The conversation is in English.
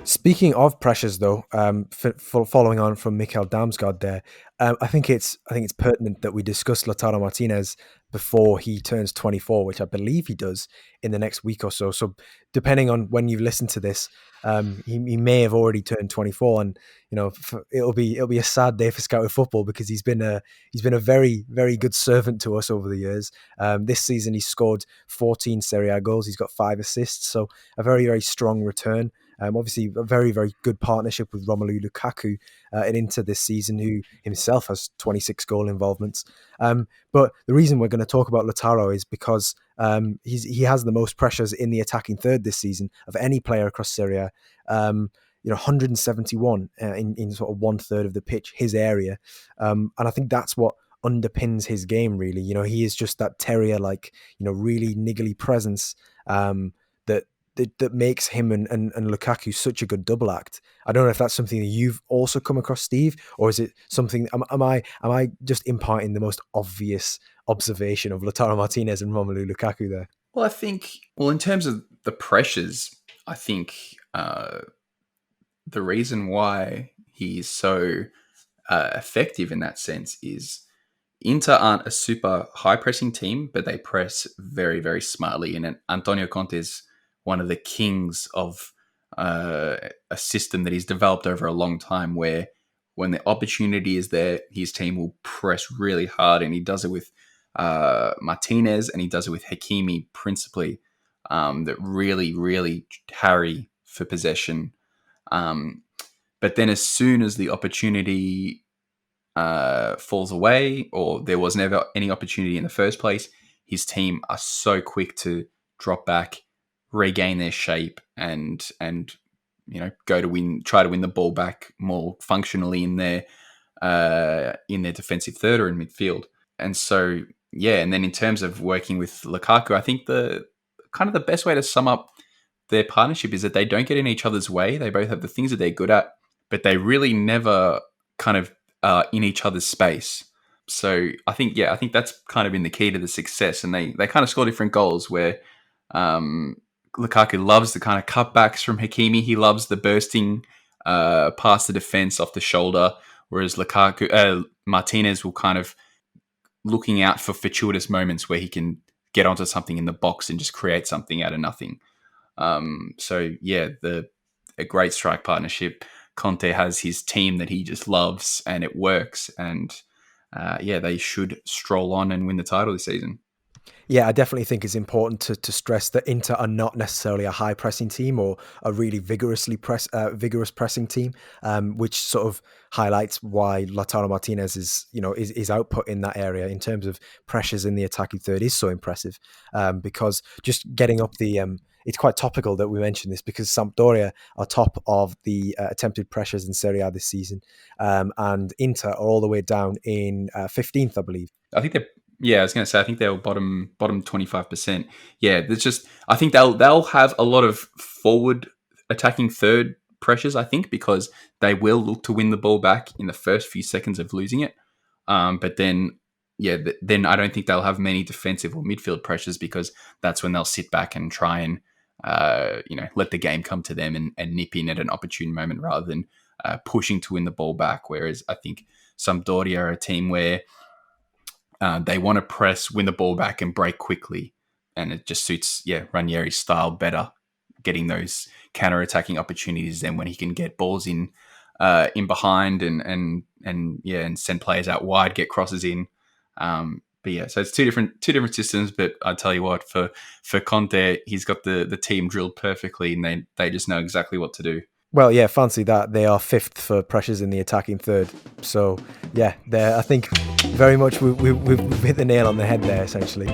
Speaking of pressures, though, following on from Mikhail Damsgaard there, I think it's pertinent that we discuss Lautaro Martinez before he turns 24, which I believe he does in the next week or so. So, depending on when you listen to this, he may have already turned 24, and it'll be a sad day for Scouted football because he's been a very very good servant to us over the years. This season, he scored 14 Serie A goals. He's got 5 assists, so a very very strong return. Obviously, a very, very good partnership with Romelu Lukaku at Inter this season, who himself has 26 goal involvements. But the reason we're going to talk about Lautaro is because he has the most pressures in the attacking third this season of any player across Serie A. 171 in sort of 1/3 of the pitch, his area. And I think that's what underpins his game, really. He is just that terrier-like, really niggly presence that that makes him and Lukaku such a good double act. I don't know if that's something that you've also come across, Steve, or is it something? Am I just imparting the most obvious observation of Lautaro Martinez and Romelu Lukaku there? Well, in terms of the pressures, I think the reason why he's so effective in that sense is Inter aren't a super high pressing team, but they press very, very smartly. And Antonio Conte is one of the kings of a system that he's developed over a long time where when the opportunity is there, his team will press really hard. And he does it with Martinez and he does it with Hakimi principally, that really, really harry for possession. But then as soon as the opportunity falls away, or there was never any opportunity in the first place, his team are so quick to drop back, regain their shape, and try to win the ball back more functionally in their defensive third or in midfield. And so and then in terms of working with Lukaku, I think the kind of the best way to sum up their partnership is that they don't get in each other's way. They both have the things that they're good at, but they really never kind of in each other's space. So I think that's kind of been the key to the success. And they kind of score different goals where Lukaku loves the kind of cutbacks from Hakimi. He loves the bursting past the defense off the shoulder, whereas Martinez will kind of looking out for fortuitous moments where he can get onto something in the box and just create something out of nothing. A great strike partnership. Conte has his team that he just loves and it works. And they should stroll on and win the title this season. Yeah, I definitely think it's important to stress that Inter are not necessarily a high pressing team or a really vigorous pressing team, which sort of highlights why Lautaro Martinez his output in that area in terms of pressures in the attacking third is so impressive. Because just getting up it's quite topical that we mention this because Sampdoria are top of the attempted pressures in Serie A this season, and Inter are all the way down in 15th, I believe. I think they're. Yeah, I was going to say I think they'll bottom 25%. Yeah, there's just I think they'll have a lot of forward attacking third pressures. I think because they will look to win the ball back in the first few seconds of losing it. But then I don't think they'll have many defensive or midfield pressures because that's when they'll sit back and try and let the game come to them and nip in at an opportune moment rather than pushing to win the ball back. Whereas I think Sampdoria are a team where they want to press, win the ball back, and break quickly, and it just suits Ranieri's style better, getting those counter-attacking opportunities. Then when he can get balls in behind and send players out wide, get crosses in. So it's two different systems. But I tell you what, for Conte, he's got the team drilled perfectly, and they just know exactly what to do. Well, yeah, fancy that. They are 5th for pressures in the attacking third. So, I think very much we've hit the nail on the head there, essentially.